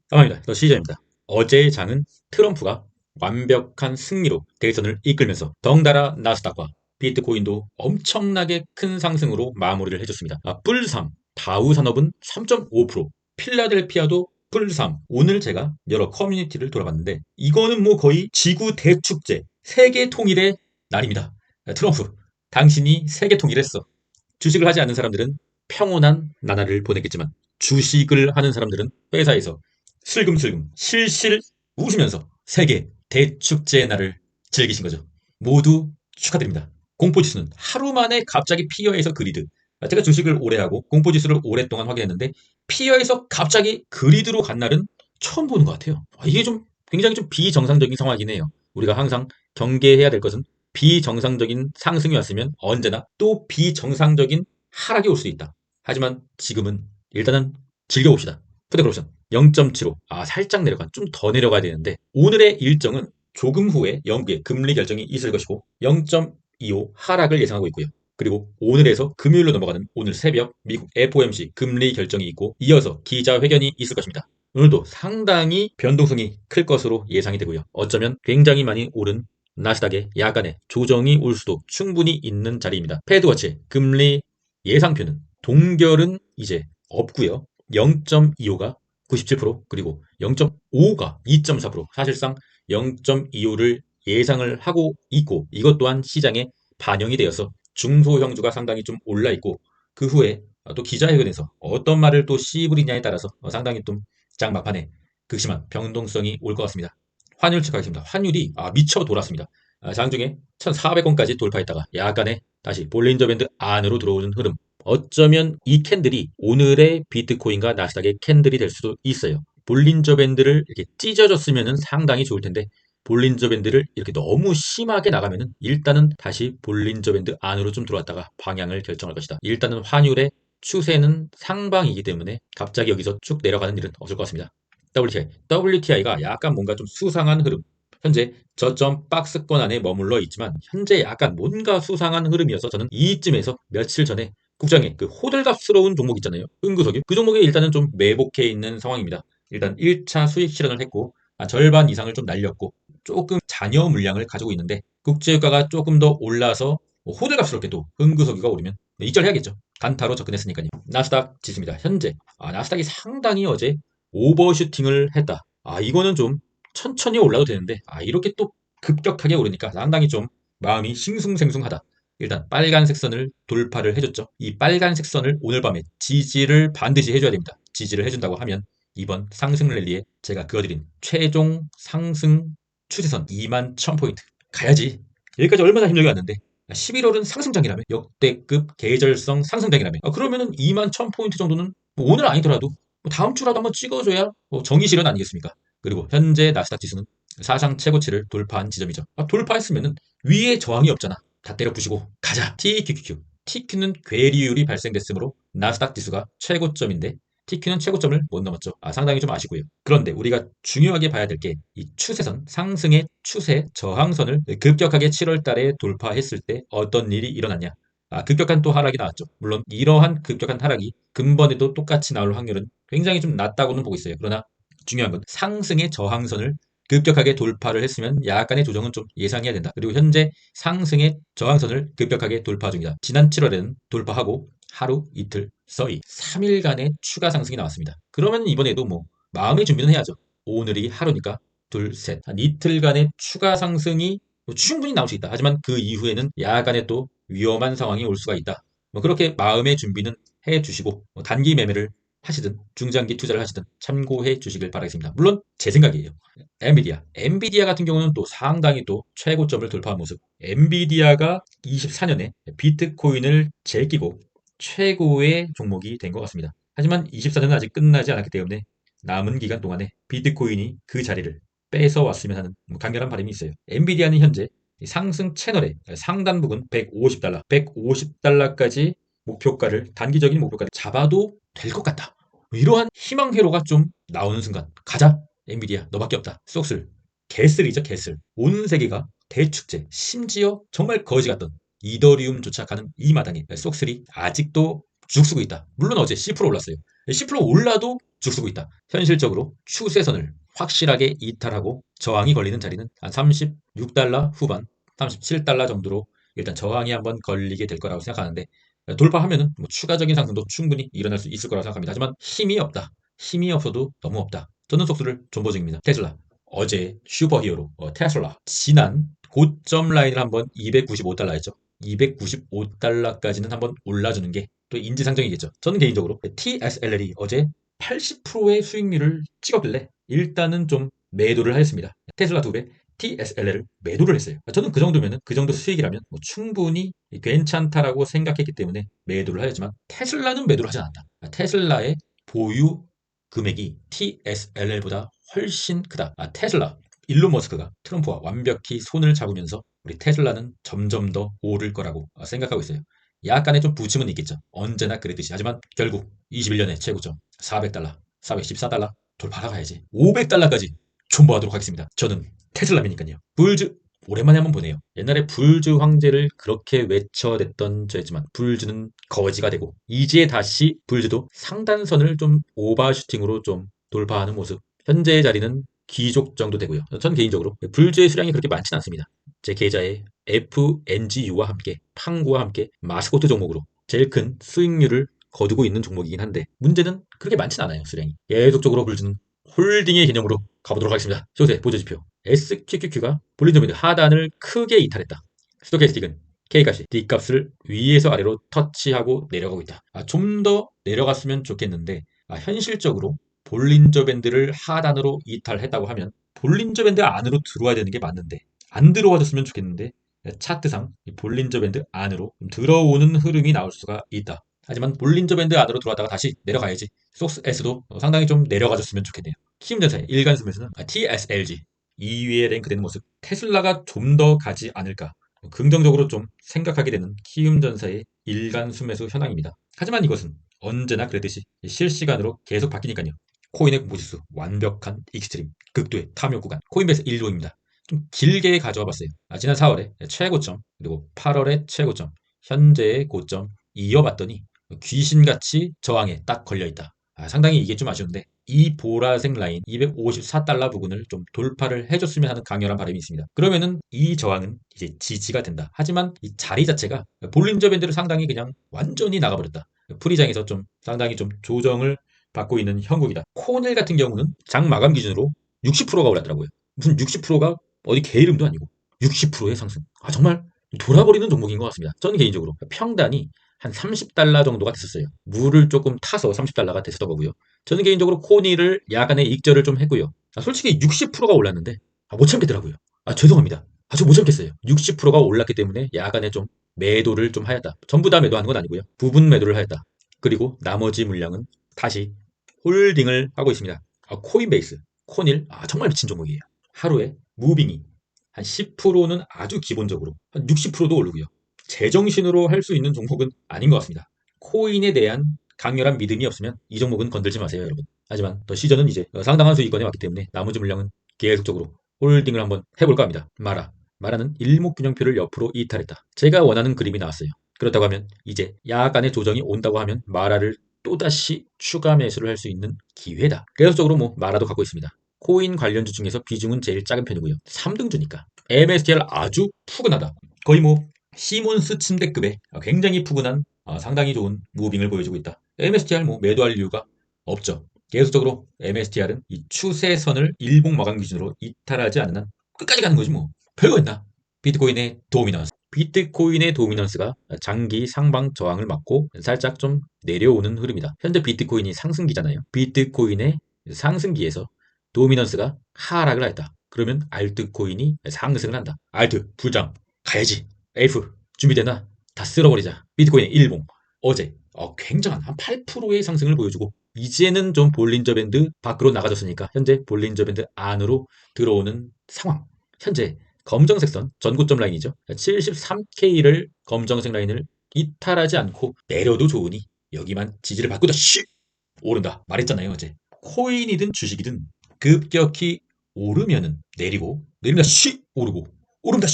상황입니다. 더 시전입니다. 어제의 장은 트럼프가 완벽한 승리로 대선을 이끌면서 덩달아 나스닥과 비트코인도 엄청나게 큰 상승으로 마무리를 해줬습니다. 뿔3, 다우산업은 3.5%, 필라델피아도 뿔3. 오늘 제가 여러 커뮤니티를 돌아봤는데 이거는 뭐 거의 지구 대축제, 세계 통일의 날입니다. 트럼프, 당신이 세계 통일했어. 주식을 하지 않는 사람들은 평온한 나날을 보냈겠지만 주식을 하는 사람들은 회사에서 슬금슬금 실실 웃으면서 세계 대축제의 날을 즐기신 거죠. 모두 축하드립니다. 공포지수는 하루 만에 갑자기 피어에서 그리드. 제가 주식을 오래 하고 공포지수를 오랫동안 확인했는데 피어에서 갑자기 그리드로 간 날은 처음 보는 것 같아요. 이게 좀 굉장히 좀 비정상적인 상황이긴 해요. 우리가 항상 경계해야 될 것은 비정상적인 상승이 왔으면 언제나 또 비정상적인 하락이 올 수 있다. 하지만 지금은 일단은 즐겨봅시다. 푸드크옵션 0.75. 살짝 내려간 좀 더 내려가야 되는데 오늘의 일정은 조금 후에 영국의 금리 결정이 있을 것이고 0.25 하락을 예상하고 있고요. 그리고 오늘에서 금요일로 넘어가는 오늘 새벽 미국 FOMC 금리 결정이 있고 이어서 기자회견이 있을 것입니다. 오늘도 상당히 변동성이 클 것으로 예상이 되고요. 어쩌면 굉장히 많이 오른 나스닥의 야간에 조정이 올 수도 충분히 있는 자리입니다. 패드워치의 금리 예상표는 동결은 이제 없고요. 0.25가 97% 그리고 0.5가 2.4% 사실상 0.25를 예상을 하고 있고 이것 또한 시장에 반영이 되어서 중소형주가 상당히 좀 올라 있고 그 후에 또 기자회견에서 어떤 말을 또 씨부리냐에 따라서 상당히 좀 장 막판에 극심한 변동성이 올 것 같습니다. 환율 체크하겠습니다. 환율이 미쳐 돌았습니다. 장중에 1,400원까지 돌파했다가 약간의 다시 볼린저 밴드 안으로 들어오는 흐름. 어쩌면 이 캔들이 오늘의 비트코인과 나스닥의 캔들이 될 수도 있어요. 볼린저 밴드를 이렇게 찢어졌으면 상당히 좋을 텐데 볼린저 밴드를 이렇게 너무 심하게 나가면은 일단은 다시 볼린저 밴드 안으로 좀 들어왔다가 방향을 결정할 것이다. 일단은 환율의 추세는 상방이기 때문에 갑자기 여기서 쭉 내려가는 일은 없을 것 같습니다. WTI가 약간 뭔가 좀 수상한 흐름. 현재 저점 박스권 안에 머물러 있지만 현재 약간 뭔가 수상한 흐름이어서 저는 이쯤에서 며칠 전에 국장의 그 호들갑스러운 종목 있잖아요. 은구석유. 그 종목에 일단은 좀 매복해 있는 상황입니다. 일단 1차 수익 실현을 했고 절반 이상을 좀 날렸고 조금 잔여 물량을 가지고 있는데 국제유가가 조금 더 올라서 호들갑스럽게도 은구석유가 오르면 익절해야겠죠. 단타로 접근했으니까요. 나스닥 지수입니다. 현재 나스닥이 상당히 어제 오버슈팅을 했다. 이거는 좀 천천히 올라도 되는데 이렇게 또 급격하게 오르니까 상당히 좀 마음이 싱숭생숭하다. 일단 빨간색 선을 돌파를 해줬죠. 이 빨간색 선을 오늘 밤에 지지를 반드시 해줘야 됩니다. 지지를 해준다고 하면 이번 상승 랠리에 제가 그어드린 최종 상승 추세선 21,000포인트 가야지. 여기까지 얼마나 힘들게 왔는데 11월은 상승장이라며 역대급 계절성 상승장이라며 그러면은 21,000포인트 정도는 뭐 오늘 아니더라도 뭐 다음 주라도 한번 찍어줘야 뭐 정의 실현 아니겠습니까? 그리고 현재 나스닥 지수는 사상 최고치를 돌파한 지점이죠. 돌파했으면은 위에 저항이 없잖아. 다 때려 부시고 가자. TQQQ. TQ는 괴리율이 발생됐으므로 나스닥 지수가 최고점인데 TQ는 최고점을 못 넘었죠. 상당히 좀 아쉽고요. 그런데 우리가 중요하게 봐야 될 게 이 추세선, 상승의 추세 저항선을 급격하게 7월 달에 돌파했을 때 어떤 일이 일어났냐. 급격한 또 하락이 나왔죠. 물론 이러한 급격한 하락이 근본에도 똑같이 나올 확률은 굉장히 좀 낮다고는 보고 있어요. 그러나 중요한 건 상승의 저항선을 급격하게 돌파를 했으면 약간의 조정은 좀 예상해야 된다. 그리고 현재 상승의 저항선을 급격하게 돌파 중이다. 지난 7월에는 돌파하고 하루, 이틀, 서희 3일간의 추가 상승이 나왔습니다. 그러면 이번에도 뭐 마음의 준비는 해야죠. 오늘이 하루니까 둘, 셋, 한 이틀간의 추가 상승이 뭐 충분히 나올 수 있다. 하지만 그 이후에는 약간의 또 위험한 상황이 올 수가 있다. 뭐 그렇게 마음의 준비는 해 주시고 뭐 단기 매매를 하시든 중장기 투자를 하시든 참고해 주시길 바라겠습니다. 물론 제 생각이에요. 엔비디아 같은 경우는 또 상당히 또 최고점을 돌파한 모습. 엔비디아가 24년에 비트코인을 제끼고 최고의 종목이 된 것 같습니다. 하지만 24년은 아직 끝나지 않았기 때문에 남은 기간 동안에 비트코인이 그 자리를 뺏어왔으면 하는 강렬한 바람이 있어요. 엔비디아는 현재 상승 채널의 상단 부근 150달러, 150달러까지 목표가를 단기적인 목표가를 잡아도 될 것 같다. 이러한 희망 회로가 좀 나오는 순간 가자 엔비디아 너밖에 없다. 쏙슬 개슬이죠 개슬. 온 세계가 대축제 심지어 정말 거지 같던 이더리움조차 가는 이 마당에 쏙슬이 아직도 죽쓰고 있다. 물론 어제 10% 올랐어요. 10% 올라도 쭉 쓰고 있다. 현실적으로 추세선을 확실하게 이탈하고 저항이 걸리는 자리는 한 36달러 후반, 37달러 정도로 일단 저항이 한번 걸리게 될 거라고 생각하는데 돌파하면은 뭐 추가적인 상승도 충분히 일어날 수 있을 거라고 생각합니다. 하지만 힘이 없다. 힘이 없어도 너무 없다. 저는 속수를 존버 중입니다. 테슬라. 어제 슈퍼히어로 테슬라 지난 고점 라인을 한번 295달러 했죠. 295달러까지는 한번 올라주는 게 또 인지상정이겠죠. 저는 개인적으로 TSLL이 어제 80%의 수익률을 찍었길래 일단은 좀 매도를 하였습니다. 테슬라 2배 TSLL을 매도를 했어요. 저는 그 정도면은 그 정도 수익이라면 뭐 충분히 괜찮다라고 생각했기 때문에 매도를 하였지만 테슬라는 매도를 하지 않았다. 테슬라의 보유 금액이 TSLL보다 훨씬 크다. 테슬라 일론 머스크가 트럼프와 완벽히 손을 잡으면서 우리 테슬라는 점점 더 오를 거라고 생각하고 있어요. 약간의 좀 부침은 있겠죠. 언제나 그랬듯이. 하지만 결국 21년의 최고점 400달러, 414달러 돌파하러 가야지. 500달러까지 존버하도록 하겠습니다. 저는 테슬라맨이니까요. 불즈 오랜만에 한번 보네요. 옛날에 불즈 황제를 그렇게 외쳐댔던 저였지만 불즈는 거지가 되고 이제 다시 불즈도 상단선을 좀 오버슈팅으로 좀 돌파하는 모습. 현재의 자리는 귀족 정도 되고요. 전 개인적으로 불즈의 수량이 그렇게 많지는 않습니다. 제 계좌에 FNGU와 함께 팡구와 함께 마스코트 종목으로 제일 큰 수익률을 거두고 있는 종목이긴 한데 문제는 그렇게 많진 않아요. 수량이. 계속적으로 불주는 홀딩의 개념으로 가보도록 하겠습니다. 조세 보조지표 SQQQ가 볼린저밴드 하단을 크게 이탈했다. 스토캐스틱은 K값이 D값을 위에서 아래로 터치하고 내려가고 있다. 좀 더 내려갔으면 좋겠는데 현실적으로 볼린저 밴드를 하단으로 이탈했다고 하면 볼린저 밴드 안으로 들어와야 되는 게 맞는데 안 들어와줬으면 좋겠는데 차트상 볼린저 밴드 안으로 들어오는 흐름이 나올 수가 있다. 하지만 볼린저 밴드 안으로 들어왔다가 다시 내려가야지. 속스에서도 상당히 좀 내려가줬으면 좋겠네요. 키움전사의 일간수매수는 TSLG 2위에 랭크되는 모습. 테슬라가 좀 더 가지 않을까. 긍정적으로 좀 생각하게 되는 키움전사의 일간수매수 현황입니다. 하지만 이것은 언제나 그랬듯이 실시간으로 계속 바뀌니까요. 코인의 공포지수 완벽한 익스트림 극도의 탐욕 구간 코인베이스 1종입니다. 좀 길게 가져와 봤어요. 지난 4월에 최고점 그리고 8월에 최고점 현재의 고점 이어봤더니 귀신같이 저항에 딱 걸려있다. 상당히 이게 좀 아쉬운데 이 보라색 라인 254달러 부근을 좀 돌파를 해줬으면 하는 강렬한 바람이 있습니다. 그러면은 이 저항은 이제 지지가 된다. 하지만 이 자리 자체가 볼린저 밴드를 상당히 그냥 완전히 나가버렸다. 프리장에서 좀 상당히 좀 조정을 받고 있는 형국이다. 코넬 같은 경우는 장 마감 기준으로 60%가 올랐더라고요. 무슨 60%가 어디 개 이름도 아니고 60%의 상승. 정말 돌아버리는 종목인 것 같습니다. 저는 개인적으로 평단이 한 30달러 정도가 됐었어요. 물을 조금 타서 30달러가 됐었던 거고요. 저는 개인적으로 코니를 야간에 익절을 좀 했고요. 솔직히 60%가 올랐는데 못 참겠더라고요. 죄송합니다. 저 못 참겠어요. 60%가 올랐기 때문에 야간에 좀 매도를 좀 하였다. 전부 다 매도하는 건 아니고요. 부분 매도를 하였다. 그리고 나머지 물량은 다시 홀딩을 하고 있습니다. 코인베이스, 코닐 정말 미친 종목이에요. 하루에 무빙이 한 10%는 아주 기본적으로 한 60%도 오르고요. 제정신으로 할 수 있는 종목은 아닌 것 같습니다. 코인에 대한 강렬한 믿음이 없으면 이 종목은 건들지 마세요, 여러분. 하지만 더 시전은 이제 상당한 수익권에 왔기 때문에 나머지 물량은 계속적으로 홀딩을 한번 해볼까 합니다. 마라는 일목균형표를 옆으로 이탈했다. 제가 원하는 그림이 나왔어요. 그렇다고 하면 이제 약간의 조정이 온다고 하면 마라를 또다시 추가 매수를 할 수 있는 기회다. 계속적으로 마라도 갖고 있습니다. 코인 관련주 중에서 비중은 제일 작은 편이고요. 3등주니까. MSTR 아주 푸근하다. 거의 시몬스 침대급의 굉장히 푸근한 상당히 좋은 무빙을 보여주고 있다. MSTR 매도할 이유가 없죠. 계속적으로 MSTR은 이 추세선을 일봉 마감 기준으로 이탈하지 않는 한 끝까지 가는 거지 뭐. 별거 있나? 비트코인의 도미넌스. 비트코인의 도미넌스가 장기 상방 저항을 맞고 살짝 좀 내려오는 흐름이다. 현재 비트코인이 상승기잖아요. 비트코인의 상승기에서 도미넌스가 하락을 했다. 그러면 알트코인이 상승을 한다. 알트 불장 가야지. F 준비되나? 다 쓸어버리자. 비트코인의 일봉 어제 굉장한 한 8%의 상승을 보여주고 이제는 좀 볼린저 밴드 밖으로 나가졌으니까 현재 볼린저 밴드 안으로 들어오는 상황. 현재 검정색 선 전고점 라인이죠. 73K를 검정색 라인을 이탈하지 않고 내려도 좋으니 여기만 지지를 받고도 오른다. 말했잖아요 어제. 코인이든 주식이든 급격히 오르면은 내리고 내립니다. 오르고 오른다.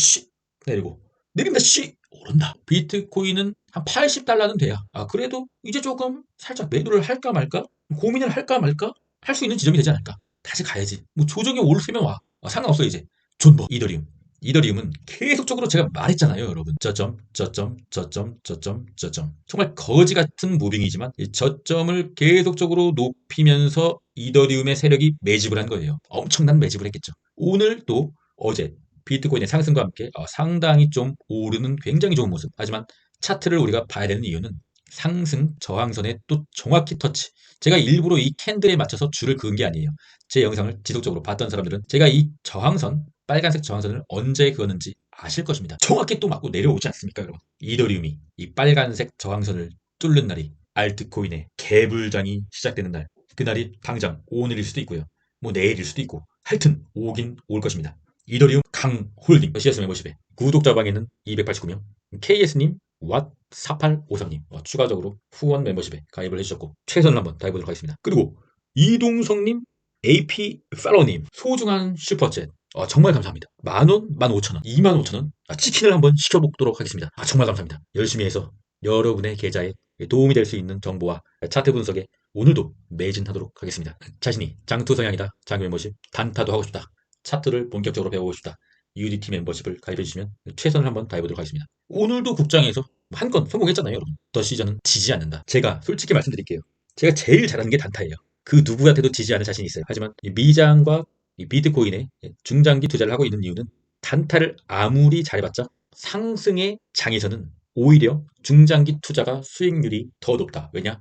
내리고 내립니다. 오른다. 비트코인은 한 80달러는 돼야 그래도 이제 조금 살짝 매도를 할까 말까 고민을 할까 말까? 할 수 있는 지점이 되지 않을까? 다시 가야지. 뭐 조정이 오르면 와. 상관없어 이제. 존버 이더리움. 이더리움은 계속적으로 제가 말했잖아요, 여러분. 저점, 저점, 저점, 저점, 저점. 정말 거지 같은 무빙이지만 이 저점을 계속적으로 높이면서 이더리움의 세력이 매집을 한 거예요. 엄청난 매집을 했겠죠. 오늘 또 어제 비트코인의 상승과 함께 상당히 좀 오르는 굉장히 좋은 모습. 하지만 차트를 우리가 봐야 되는 이유는 상승 저항선에 또 정확히 터치. 제가 일부러 이 캔들에 맞춰서 줄을 그은 게 아니에요. 제 영상을 지속적으로 봤던 사람들은 제가 이 저항선, 빨간색 저항선을 언제 그었는지 아실 것입니다. 정확히 또 맞고 내려오지 않습니까, 여러분? 이더리움이 이 빨간색 저항선을 뚫는 날이 알트코인의 개불장이 시작되는 날. 그날이 당장 오늘일 수도 있고요. 뭐 내일일 수도 있고. 하여튼 오긴 올 것입니다. 이더리움 강홀딩 CS 멤버십에 구독자 방에는 289명, KS님, 왓4853님 추가적으로 후원 멤버십에 가입을 해주셨고 최선을 한번 다해보도록 하겠습니다. 그리고 이동성님, AP 팔로님 소중한 슈퍼챗 정말 감사합니다. 만원, 15,000원, 25,000원 치킨을 한번 시켜먹도록 하겠습니다. 정말 감사합니다. 열심히 해서 여러분의 계좌에 도움이 될 수 있는 정보와 차트 분석에 오늘도 매진하도록 하겠습니다. 자신이 장투 성향이다. 장기 멤버십 단타도 하고 싶다. 차트를 본격적으로 배워보고 싶다. UDT 멤버십을 가입해주시면 최선을 한번 다해보도록 하겠습니다. 오늘도 국장에서 한 건 성공했잖아요, 여러분. 더 시즌은 지지 않는다. 제가 솔직히 말씀드릴게요. 제가 제일 잘하는 게 단타예요. 그 누구한테도 지지 않을 자신이 있어요. 하지만 이 미장과 이 비트코인에 중장기 투자를 하고 있는 이유는 단타를 아무리 잘해봤자 상승의 장에서는 오히려 중장기 투자가 수익률이 더 높다. 왜냐?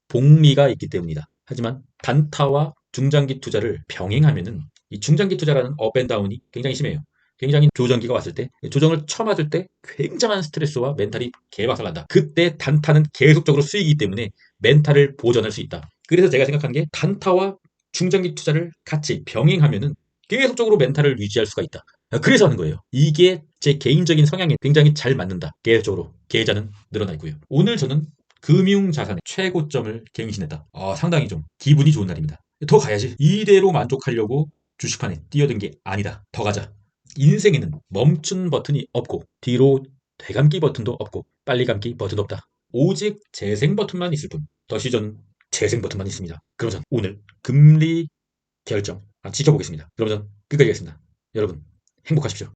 복리가 있기 때문이다. 하지만 단타와 중장기 투자를 병행하면은 이 중장기 투자라는 업앤다운이 굉장히 심해요. 굉장히 조정기가 왔을 때, 조정을 쳐맞을 때 굉장한 스트레스와 멘탈이 개박살난다. 그때 단타는 계속적으로 수익이기 때문에 멘탈을 보전할 수 있다. 그래서 제가 생각한 게 단타와 중장기 투자를 같이 병행하면은 계속적으로 멘탈을 유지할 수가 있다. 그래서 하는 거예요. 이게 제 개인적인 성향에 굉장히 잘 맞는다. 계속적으로 계좌는 늘어나 있고요. 오늘 저는 금융자산의 최고점을 갱신했다. 상당히 좀 기분이 좋은 날입니다. 더 가야지. 이대로 만족하려고 주식판에 뛰어든 게 아니다. 더 가자. 인생에는 멈춘 버튼이 없고 뒤로 되감기 버튼도 없고 빨리 감기 버튼도 없다. 오직 재생 버튼만 있을 뿐. 더 시전 재생 버튼만 있습니다. 그럼 전 오늘 금리 결정 지켜보겠습니다. 그럼 전 끝까지 하겠습니다. 여러분 행복하십시오.